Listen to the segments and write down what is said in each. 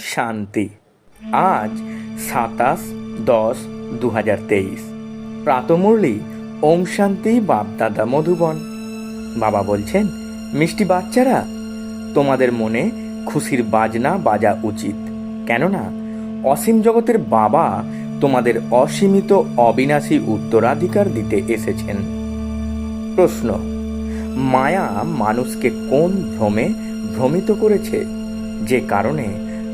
শান্তি। আজ 27/10/2023। প্রাতমুরলি ওম শান্তি বাপদাদা মধুবন। বাবা বলছেন, মিষ্টি বাচ্চারা, তোমাদের মনে খুশির বাজনা বাজা উচিত, কেননা অসীম জগতের বাবা তোমাদের অসীমিত অবিনাশী উত্তরাধিকার দিতে এসেছেন। প্রশ্ন: মায়া মানুষকে কোন ভ্রমে ভ্রমিত করেছে, যে কারণে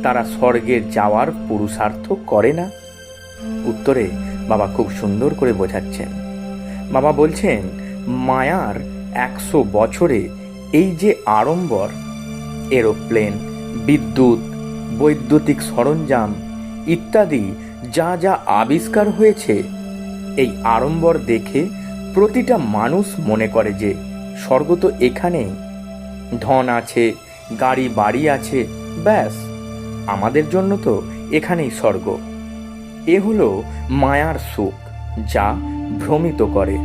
তারা স্বর্গে যাওয়ার পুরুষার্থ করে না? উত্তরে বাবা খুব সুন্দর করে বোঝাচ্ছেন। বাবা বলছেন, মায়ার 100 বছরে এই যে আড়ম্বর, এরোপ্লেন, বিদ্যুৎ, বৈদ্যুতিক সরঞ্জাম ইত্যাদি যা যা আবিষ্কার হয়েছে, এই আড়ম্বর দেখে প্রতিটা মানুষ মনে করে যে স্বর্গ তো এখানেই, ধন আছে, গাড়ি বাড়ি আছে, ব্যাস আমাদের জন্য তো এখানেই স্বর্গ। এ হলো মায়ার সুখ, যা ভ্রমিত করে।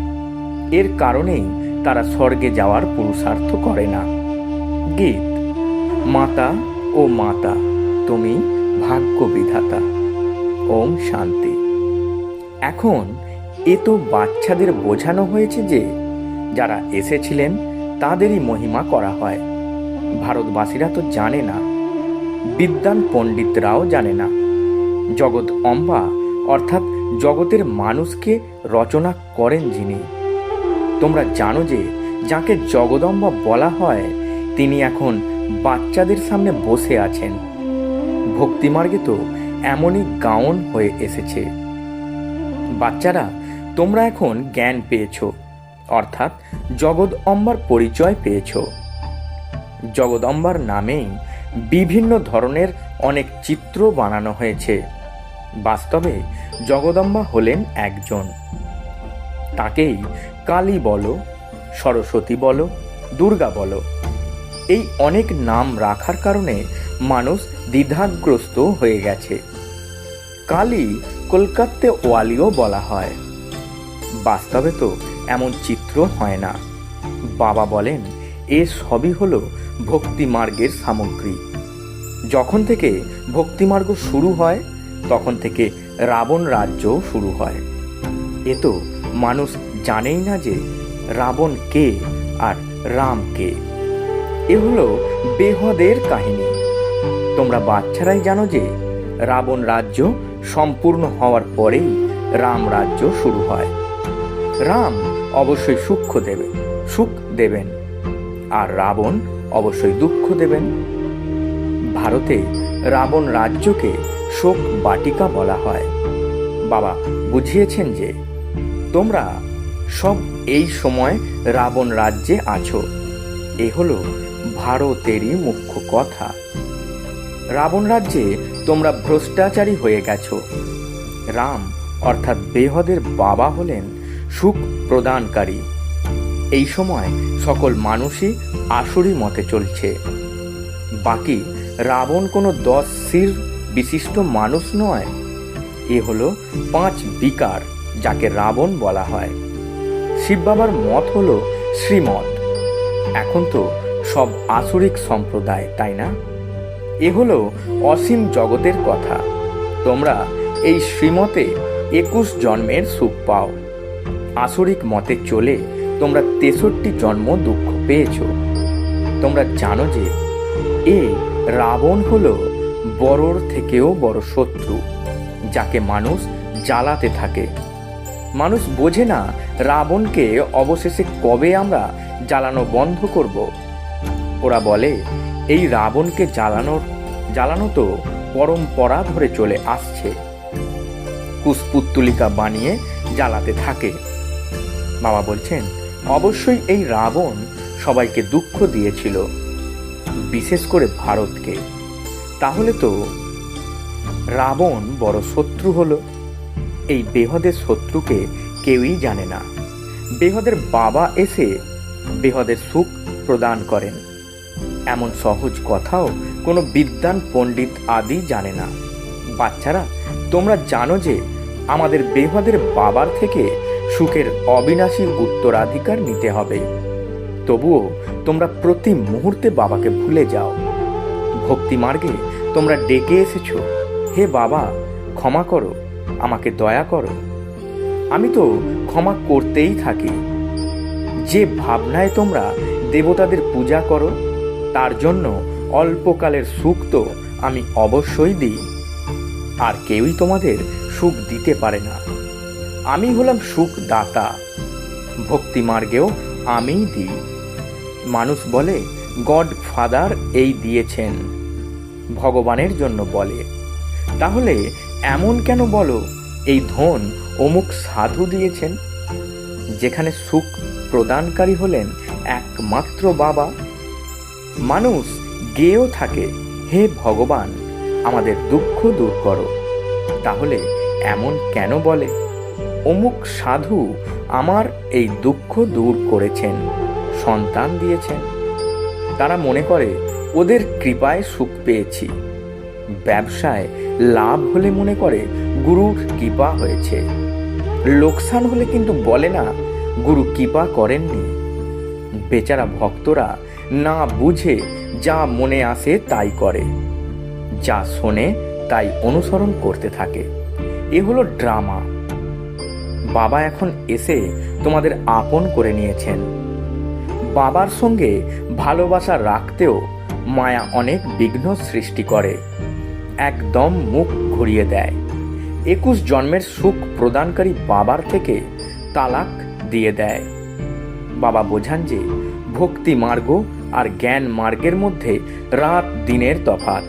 এর কারণেই তারা স্বর্গে যাওয়ার পুরুষার্থ করে না। গীত: মাতা ও মাতা, তুমি ভাগ্য বিধাতা। ওম শান্তি। এখন এ তো বাচ্চাদের বোঝানো হয়েছে যে যারা এসেছিলেন তাদেরই মহিমা করা হয়। ভারতবাসীরা তো জানে না, বিদ্বান পণ্ডিতরাও জানে না। জগৎ অম্বা অর্থাৎ জগতের মানুষকে রচনা করেন যিনি। তোমরা জানো যে যাকে জগদম্বা বলা হয়, তিনি এখন বাচ্চাদের সামনে বসে আছেন। ভক্তিমার্গে তো এমনই গাউন হয়ে এসেছে। বাচ্চারা, তোমরা এখন জ্ঞান পেয়েছ, অর্থাৎ জগদম্বার পরিচয় পেয়েছ। জগদম্বার নামেই বিভিন্ন ধরনের অনেক চিত্র বানানো হয়েছে। বাস্তবে জগদম্বা হলেন একজন। তাকেই কালী বলো, সরস্বতী বলো, দুর্গা বলো, এই অনেক নাম রাখার কারণে মানুষ দ্বিধাগ্রস্ত হয়ে গেছে। কালী কলকাতা ওয়ালিও বলা হয়। বাস্তবে তো এমন চিত্র হয় না। বাবা বলেন, এ সবই হলো ভক্তিমার্গের সামগ্রী। যখন থেকে ভক্তিমার্গ শুরু হয়, তখন থেকে রাবণ রাজ্য শুরু হয়। এ তো মানুষ জানেই না যে রাবণ কে আর রাম কে। এ হলো বেহদের কাহিনী। তোমরা বাচ্চারাই জানো যে রাবণ রাজ্য সম্পূর্ণ হওয়ার পরেই রাম রাজ্য শুরু হয়। রাম অবশ্যই সুখ দেবেন, আর রাবণ অবশ্যই দুঃখ দেবেন। ভারতে রাবণ রাজ্যকে শোক বাটিকা বলা হয়। বাবা বুঝিয়েছেন যে তোমরা সব এই সময় রাবণ রাজ্যে আছো। এ হলো ভারতেরই মুখ্য কথা। রাবণ রাজ্যে তোমরা ভ্রষ্টাচারী হয়ে গেছো। রাম অর্থাৎ বেহদের বাবা হলেন সুখ প্রদানকারী। এই সময় সকল মানুষই আসুরি মতে চলছে। বাকি রাবণ কোনো 10 শির বিশিষ্ট মানুষ নয়। এ হলো 5 বিকার, যাকে রাবণ বলা হয়। শিব বাবার মত হলো শ্রীমত। এখন তো সব আসুরিক সম্প্রদায়, তাই না? এ হলো অসীম জগতের কথা। তোমরা এই শ্রীমতে 21 জন্মের সুখ পাও। আসুরিক মতে চলে তোমরা 63 জন্ম দুঃখ পেয়েছ। তোমরা জানো যে এ রাবণ হলো বড়র থেকেও বড় শত্রু, যাকে মানুষ জ্বালাতে থাকে। মানুষ বোঝে না রাবণকে অবশেষে কবে আমরা জ্বালানো বন্ধ করব। ওরা বলে, এই রাবণকে জ্বালানো তো পরম্পরা ধরে চলে আসছে। কুশপুত্তলিকা বানিয়ে জ্বালাতে থাকে। বাবা বলছেন, অবশ্যই এই রাবণ সবাইকে দুঃখ দিয়েছিল, বিশেষ করে ভারতকে। তাহলে তো রাবণ বড় শত্রু হলো। এই বেহদের শত্রুকে কেউই জানে না। বেহদের বাবা এসে বেহদের সুখ প্রদান করেন, এমন সহজ কথাও কোনো বিদ্বান পণ্ডিত আদি জানে না। বাচ্চারা, তোমরা জানো যে আমাদের বেহদের বাবার থেকে সুখের অবিনাশী উত্তরাধিকার নিতে হবে। তবুও তোমরা প্রতি মুহূর্তে বাবাকে ভুলে যাও। ভক্তিমার্গে তোমরা ডেকে এসেছো, হে বাবা ক্ষমা করো, আমাকে দয়া করো। আমি তো ক্ষমা করতেই থাকি। যে ভাবনায় তোমরা দেবতাদের পূজা করো, তার জন্য অল্পকালের সুখ তো আমি অবশ্যই দিই। আর কেউই তোমাদের সুখ দিতে পারে না। আমি হলাম সুখ দাতা। ভক্তি মার্গেও আমিই দিই। মানুষ বলে গড ফাদার এই দিয়েছেন, ভগবানের জন্য বলে। তাহলে এমন কেন বলো এই ধন অমুক সাধু দিয়েছেন, যেখানে সুখ প্রদানকারী হলেন একমাত্র বাবা? মানুষ গেয়েও থাকে, হে ভগবান আমাদের দুঃখ দূর করো। তাহলে এমন কেন বলে অমুক সাধু আমার এই দুঃখ দূর করেছেন, সন্তান দিয়েছেন? তারা মনে করে ওদের কৃপায় সুখ পেয়েছি। ব্যবসায় লাভ হলে মনে করে গুরুর কৃপা হয়েছে। লোকসান হলে কিন্তু বলে না গুরু কৃপা করেননি। বেচারা ভক্তরা না বুঝে যা মনে আসে তাই করে, যা শোনে তাই অনুসরণ করতে থাকে। এ হলো ড্রামা। বাবা এখন এসে তোমাদের আপন করে নিয়েছেন। বাবার সঙ্গে ভালোবাসা রাখতেও মায়া অনেক বিঘ্ন সৃষ্টি করে, একদম মুখ ঘুরিয়ে দেয়। 21 জন্মের সুখ প্রদানকারী বাবার থেকে তালাক দিয়ে দেয়। বাবা বোঝান যে ভক্তি মার্গ আর জ্ঞান মার্গের মধ্যে রাত দিনের তফাৎ।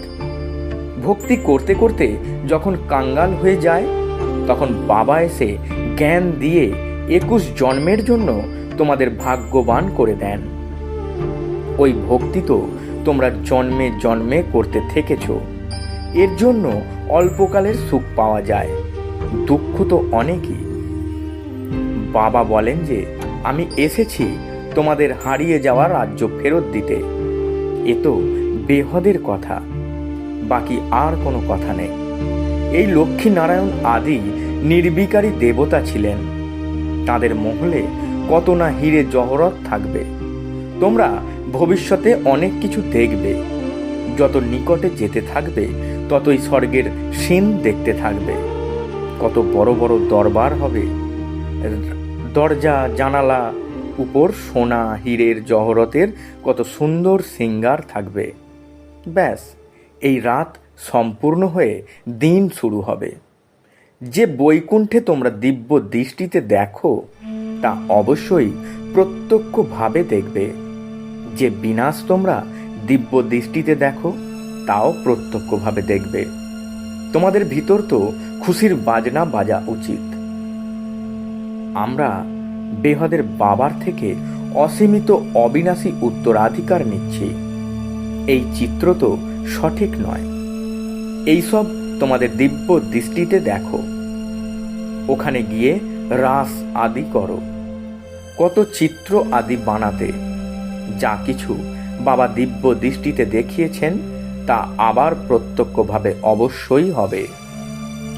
ভক্তি করতে করতে যখন কাঙ্গাল হয়ে যায়, তখন বাবা এসে জ্ঞান দিয়ে 21 জন্মের জন্য তোমাদের ভাগ্যবান করে দেন। ওই ভক্তি তো তোমরা জন্মে জন্মে করতে থেকেছ। এর জন্য অল্পকালের সুখ পাওয়া যায়, দুঃখ তো অনেকই। বাবা বলেন যে আমি এসেছি তোমাদের হারিয়ে যাওয়া রাজ্য ফেরত দিতে। এ তো বেহদের কথা, বাকি আর কোনো কথা নেই। এই লক্ষ্মী নারায়ণ আদি নির্বিকারী দেবতা ছিলেন। তাদের মহলে কত না হিরে জহরত থাকবে। তোমরা ভবিষ্যতে অনেক কিছু দেখবে। যত নিকটে যেতে থাকবে ততই স্বর্গের সিন দেখতে থাকবে। কত বড় বড় দরবার হবে, দরজা জানালা উপর সোনা হীরের জহরতের কত সুন্দর সিঙ্গার থাকবে। ব্যাস, এই রাত সম্পূর্ণ হয়ে দিন শুরু হবে। যে বৈকুণ্ঠে তোমরা দিব্য দৃষ্টিতে দেখো, তা অবশ্যই প্রত্যক্ষভাবে দেখবে। যে বিনাশ তোমরা দিব্য দৃষ্টিতে দেখো, তাও প্রত্যক্ষভাবে দেখবে। তোমাদের ভিতর তো খুশির বাজনা বাজা উচিত। আমরা বেহদের বাবার থেকে অসীমিত অবিনাশী উত্তরাধিকার নিচ্ছি। এই চিত্র তো সঠিক নয়। এইসব তোমাদের দিব্য দৃষ্টিতে দেখো। ওখানে গিয়ে রাস আদি করো, কত চিত্র আদি বানাতে। যা কিছু বাবা দিব্য দৃষ্টিতে দেখিয়েছেন তা আবার প্রত্যক্ষভাবে অবশ্যই হবে।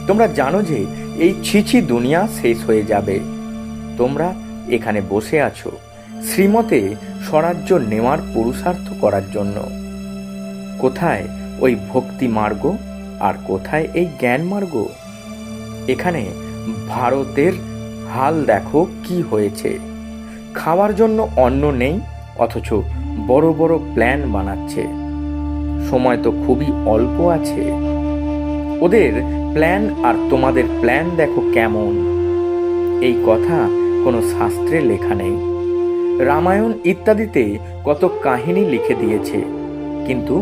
তোমরা জানো যে এই ছিছি দুনিয়া শেষ হয়ে যাবে। তোমরা এখানে বসে আছো শ্রীমতে স্বরাজ্য নেওয়ার পুরুষার্থ করার জন্য। কোথায় ওই ভক্তি মার্গ আর কোথায় এই জ্ঞান মার্গ? এখানে ভারতের হাল দেখো কি হয়েছে। খাওয়ার জন্য অন্ন নেই, অথচ বড় বড় প্ল্যান বানাচ্ছে। সময় তো খুবই অল্প আছে। ওদের প্ল্যান আর তোমাদের প্ল্যান দেখো কেমন। এই কথা কোনো শাস্ত্রে লেখা নেই। রামায়ণ ইত্যাদিতে কত কাহিনী লিখে দিয়েছে, কিন্তু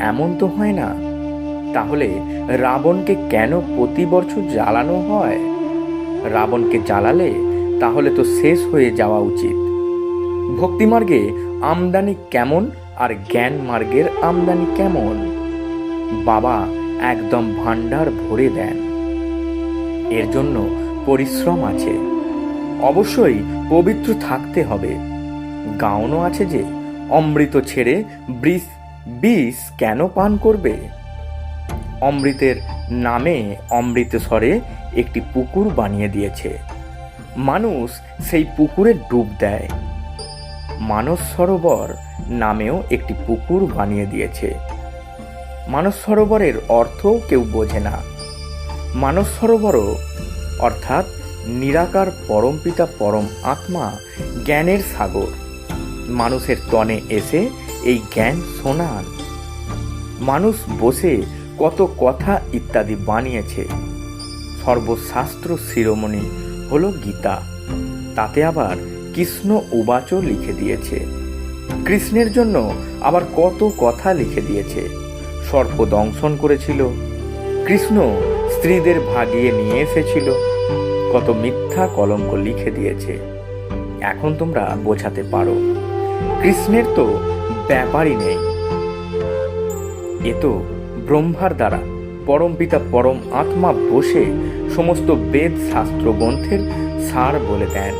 এমন তো হয় না। তাহলে রাবণকে কেন প্রতি বছর জ্বালানো হয়? রাবণকে জ্বালালে তাহলে তো শেষ হয়ে যাওয়া উচিত। ভক্তিমার্গে আমদানি কেমন আর জ্ঞান মার্গের আমদানি কেমন? বাবা একদম ভান্ডার ভরে দেন। এর জন্য পরিশ্রম আছে। অবশ্যই পবিত্র থাকতে হবে। গাওনো আছে যে অমৃত ছেড়ে বিষ কেন পান করবে? অমৃতের নামে অমৃতসরে একটি পুকুর বানিয়ে দিয়েছে। মানুষ সেই পুকুরে ডুব দেয়। মানস সরোবর নামেও একটি পুকুর বানিয়ে দিয়েছে। মানস সরোবরের অর্থও কেউ বোঝে না। মানস সরোবর অর্থাৎ নিরাকার পরমপিতা পরম আত্মা জ্ঞানের সাগর। মানুষের তনে এসে এই জ্ঞান শোনান। মানুষ বসে কত কথা ইত্যাদি বানিয়েছে। সর্বশাস্ত্র শিরোমণি হলো গীতা। তাতে আবার কৃষ্ণ উবাচ লিখে দিয়েছে। কৃষ্ণের জন্য আবার কত কথা লিখে দিয়েছে। সর্প দংশন করেছিল, কৃষ্ণ স্ত্রীদের ভাগিয়ে নিয়ে এসেছিল, কত মিথ্যা কলঙ্ক লিখে দিয়েছে। এখন তোমরা বোঝাতে পারো কৃষ্ণের তো ব্যাপারই নেই। এ তো ব্রহ্মার দ্বারা পরমপিতা পরম আত্মা বসে সমস্ত বেদ শাস্ত্র গ্রন্থের সার বলে দেন।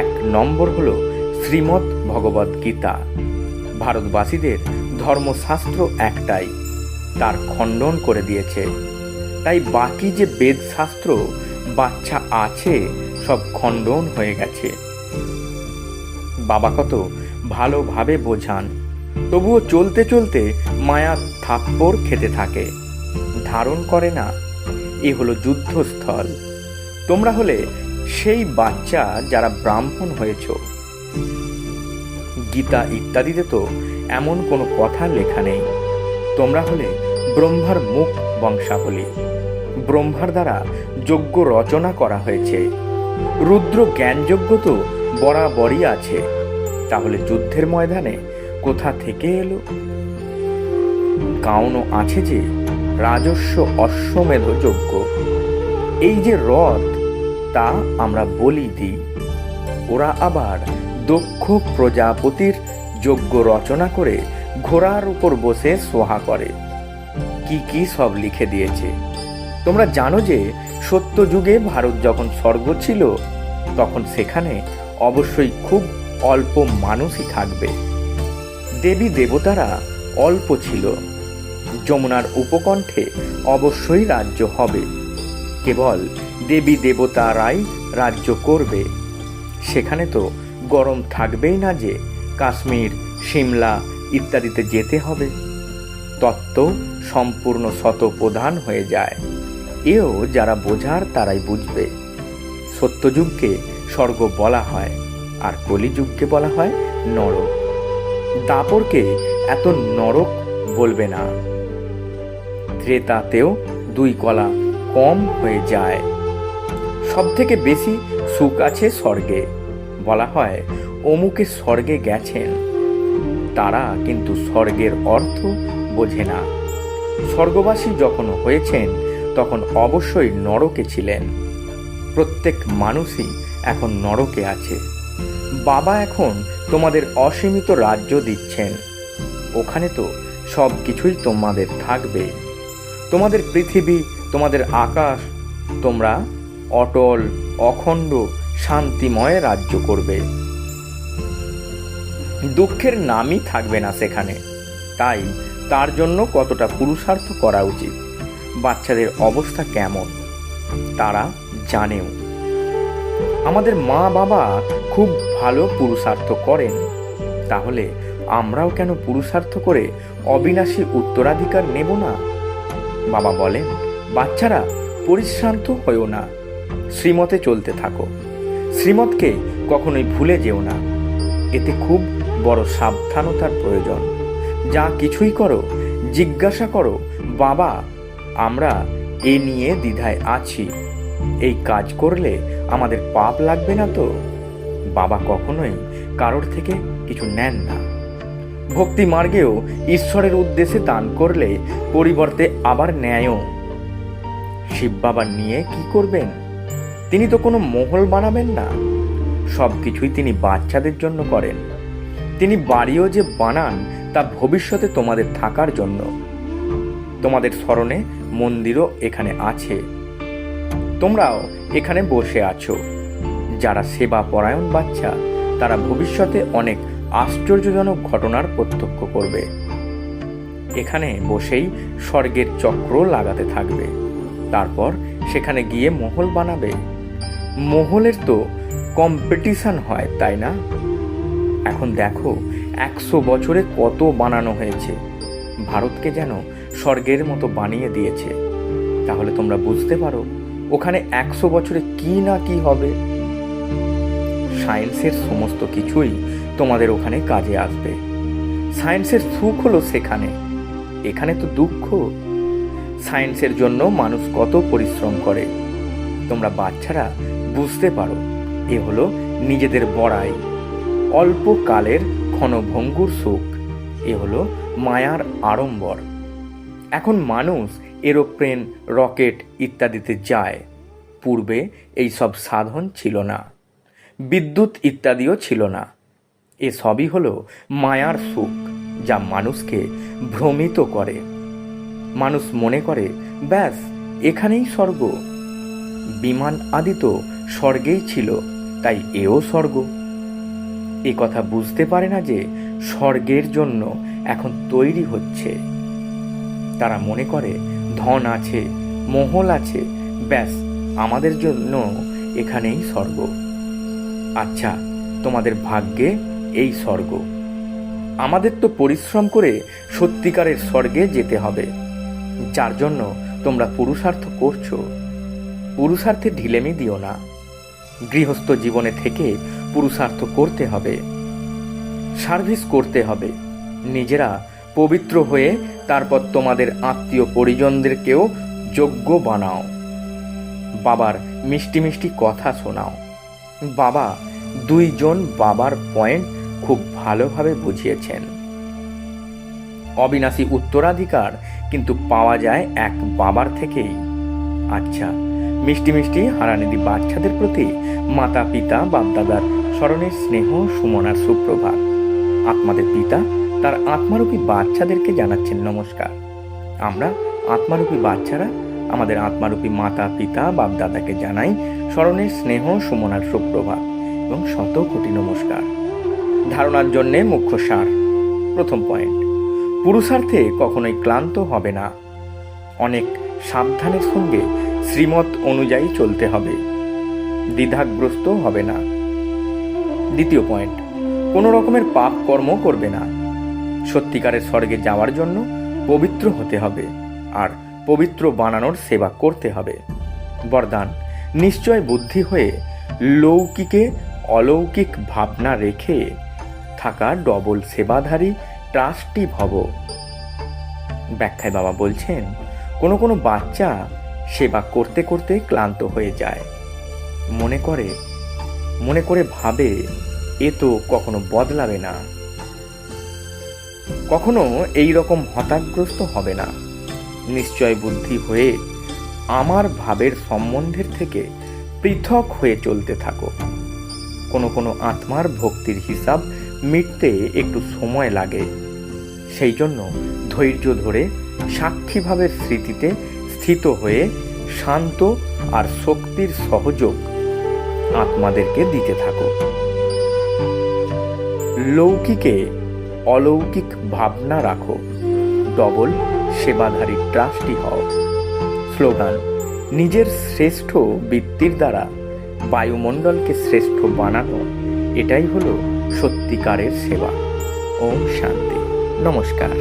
1 নম্বর হলো শ্রীমদ্ ভগবদ গীতা। ভারতবাসীদের ধর্মশাস্ত্র একটাই, তার খণ্ডন করে দিয়েছে। তাই বাকি যে বেদ শাস্ত্র বাচ্চা আছে সব খণ্ডন হয়ে গেছে। বাবা কত ভালোভাবে বোঝান, তবুও চলতে চলতে মায়া থাপ্পড় খেতে থাকে, ধারণ করে না। এ হলো যুদ্ধস্থল। তোমরা হলে সেই বাচ্চা যারা ব্রাহ্মণ হয়েছ। গীতা ইত্যাদিতে তো এমন কোনো কথা লেখা নেই। তোমরা হলে ব্রহ্মার মুখ বংশাবলী। ব্রহ্মার দ্বারা যজ্ঞ রচনা করা হয়েছে। রুদ্র জ্ঞানযজ্ঞ তো বরাবরই আছে। তাহলে যুদ্ধের ময়দানে কোথা থেকে এলো? কাউনও আছে যে রাজস্ব অশ্বমেধ যজ্ঞ। এই যে রথ, তা আমরা বলি দিই। ওরা আবার দক্ষ প্রজাপতির যজ্ঞ রচনা করে ঘোড়ার উপর বসে সোহা করে। কি কি সব লিখে দিয়েছে। তোমরা জানো যে সত্য যুগে ভারত যখন স্বর্গ ছিল, তখন সেখানে অবশ্যই খুব অল্প মানুষই থাকবে। দেবী দেবতারা অল্প ছিল। যমুনার উপকণ্ঠে অবশ্যই রাজ্য হবে। কেবল দেবী দেবতারাই রাজ্য করবে। সেখানে তো গরম থাকবেই না যে কাশ্মীর, সিমলা ইত্যাদিতে যেতে হবে। তত্ত্ব সম্পূর্ণ শতপ্রধান হয়ে যায়। এও যারা বোঝার তারাই বুঝবে। সত্যযুগকে স্বর্গ বলা হয়, আর কলিযুগকে বলা হয় নরক। দাপরকে এত নরক বলবে না। ত্রেতাতেও 2 কলা কম হয়ে যায়। সব থেকে বেশি সুখ আছে স্বর্গে। বলা হয় অমুকে স্বর্গে গেছেন। তারা কিন্তু স্বর্গের অর্থ বোঝে না। স্বর্গবাসী যখন হয়েছেন তখন অবশ্যই নরকে ছিলেন। প্রত্যেক মানুষই এখন নরকে আছে। বাবা এখন তোমাদের অসীমিত রাজ্য দিচ্ছেন। ওখানে তো সব কিছুই তোমাদের থাকবে। তোমাদের পৃথিবী, তোমাদের আকাশ, তোমরা অটল অখণ্ড শান্তিময় রাজ্য করবে। দুঃখের নামই থাকবে না সেখানে। তাই তার জন্য কতটা পুরুষার্থ করা উচিত। বাচ্চাদের অবস্থা কেমন তারা জানেও। আমাদের মা বাবা খুব ভালো পুরুষার্থ করেন। তাহলে আমরাও কেন পুরুষার্থ করে অবিনাশী উত্তরাধিকার নেব না? বাবা বলেন, বাচ্চারা পরিশ্রান্ত হয়েও না, শ্রীমতে চলতে থাকো। শ্রীমতকে কখনোই ভুলে যেও না। এতে খুব বড় সাবধানতার প্রয়োজন। যা কিছুই করো জিজ্ঞাসা করো, বাবা আমরা এ নিয়ে দ্বিধায় আছি, এই কাজ করলে আমাদের পাপ লাগবে না তো? বাবা কখনোই কারোর থেকে কিছু নেন না। ভক্তি মার্গেও ঈশ্বরের উদ্দেশ্যে দান করলে পরিবর্তে আবার নেয়ও। শিব বাবা নিয়ে কি করবেন? তিনি তো কোনো মহল বানাবেন না। সব কিছুই তিনি বাচ্চাদের জন্য করেন। তিনি বাড়িও যে বানান তা ভবিষ্যতে তোমাদের থাকার জন্য। তোমাদের স্মরণে মন্দিরও এখানে আছে। তোমরাও এখানে বসে আছো। যারা সেবা পরায়ণ বাচ্চা, তারা ভবিষ্যতে অনেক আশ্চর্যজনক ঘটনার প্রত্যক্ষ করবে। এখানে বসেই স্বর্গের চক্র লাগাতে থাকবে। তারপর সেখানে গিয়ে মহল বানাবে। মহলের তো কম্পিটিশন হয়, তাই না? এখন দেখো 100 বছরে কত বানানো হয়েছে। ভারতকে যেন স্বর্গের মতো বানিয়ে দিয়েছে। তাহলে তোমরা বুঝতে পারো ওখানে 100 বছরে কি না কি হবে। সায়েন্সের সমস্ত কিছুই তোমাদের ওখানে কাজে আসবে। সায়েন্সের সুখ হলো সেখানে, এখানে তো দুঃখ। সায়েন্সের জন্য মানুষ কত পরিশ্রম করে তোমরা বাচ্চারা বুঝতে পারো। এ হলো নিজেদের বড়াই, অল্প কালের ক্ষণভঙ্গুর সুখ। এ হলো মায়ার আড়ম্বর। এখন মানুষ এরোপ্লেন, রকেট ইত্যাদিতে যায়। পূর্বে এই সব সাধন ছিল না, বিদ্যুৎ ইত্যাদিও ছিল না। এ সবই হলো মায়ার সুখ, যা মানুষকে ভ্রমিত করে। মানুষ মনে করে ব্যাস এখানেই স্বর্গ। বিমান আদি তো স্বর্গেই ছিল, তাই এও স্বর্গ। এ কথা বুঝতে পারে না যে স্বর্গের জন্য এখন তৈরি হচ্ছে। তারা মনে করে ধন আছে, মহল আছে, ব্যাস আমাদের জন্য এখানেই স্বর্গ। আচ্ছা, তোমাদের ভাগ্যে এই স্বর্গ। আমাদের তো পরিশ্রম করে সত্যিকারের স্বর্গে যেতে হবে, যার জন্য তোমরা পুরুষার্থ করছো। পুরুষার্থে ঢিলেমি দিও না। গৃহস্থ জীবনে থেকে পুরুষার্থ করতে হবে, সার্ভিস করতে হবে। নিজেরা পবিত্র হয়ে তারপর তোমাদের আত্মীয় পরিজনদেরকেও যোগ্য বানাও। বাবার মিষ্টি মিষ্টি কথা শোনাও। বাবা দুইজন বাবার পয়েন্ট খুব ভালোভাবে বুঝিয়েছেন। অবিনাশী উত্তরাধিকার কিন্তু পাওয়া যায় এক বাবার থেকেই। আচ্ছা, মিষ্টি মিষ্টি হারানিধি বাচ্চাদের প্রতি মাতা পিতা বাপদাদার স্মরণের স্নেহ সুমনার সুপ্রভাত। আত্মাদের পিতা তার আত্মারূপী বাচ্চাদেরকে জানাচ্ছেন নমস্কার। আমরা আত্মারূপী বাচ্চারা আমাদের আত্মারূপী মাতা পিতা বাপদাদাকে জানাই স্মরণের স্নেহ সুমনার সুপ্রভাত এবং শত কোটি নমস্কার। ধারণার জন্যে মুখ্য সার। প্রথম পয়েন্ট, পুরুষার্থে কখনোই ক্লান্ত হবে না। অনেক সাবধানের সঙ্গে শ্রীমত অনুযায়ী চলতে হবে, দ্বিধাগ্রস্ত হবে না। দ্বিতীয় পয়েন্ট, কোনো রকমের পাপ কর্ম করবে না। সত্যিকারের স্বর্গে যাওয়ার জন্য পবিত্র হতে হবে আর পবিত্র বানানোর সেবা করতে হবে। বরদান, নিশ্চয় বুদ্ধি হয়ে লৌকিকে অলৌকিক ভাবনা রেখে থাকা ডবল সেবাধারী ট্রাস্টি ভব। ব্যাখ্যায় বাবা বলছেন, কোনো কোনো বাচ্চা সেবা করতে করতে ক্লান্ত হয়ে যায়। মনে করে ভাবে এ তো কখনো বদলাবে না, কখনো এই রকম হতাশগ্রস্ত হবে না। নিশ্চয় বুদ্ধি হয়ে আমার ভাবের সম্বন্ধের থেকে পৃথক হয়ে চলতে থাকো। কোনো কোনো আত্মার ভক্তির হিসাব মিটতে একটু সময় লাগে। সেই জন্য ধৈর্য ধরে সাক্ষীভাবের স্মৃতিতে স্থিত হয়ে শান্ত আর শক্তির সহযোগ আত্মাদেরকে দিতে থাকো। লৌকিকে অলৌকিক ভাবনা রাখো, ডবল সেবাধারী ট্রাস্টি হও। স্লোগান, নিজের শ্রেষ্ঠ বৃত্তির দ্বারা বায়ুমণ্ডলকে শ্রেষ্ঠ বানানো, এটাই হলো সত্যিকারের সেবা। ওম শান্তি। নমস্কার।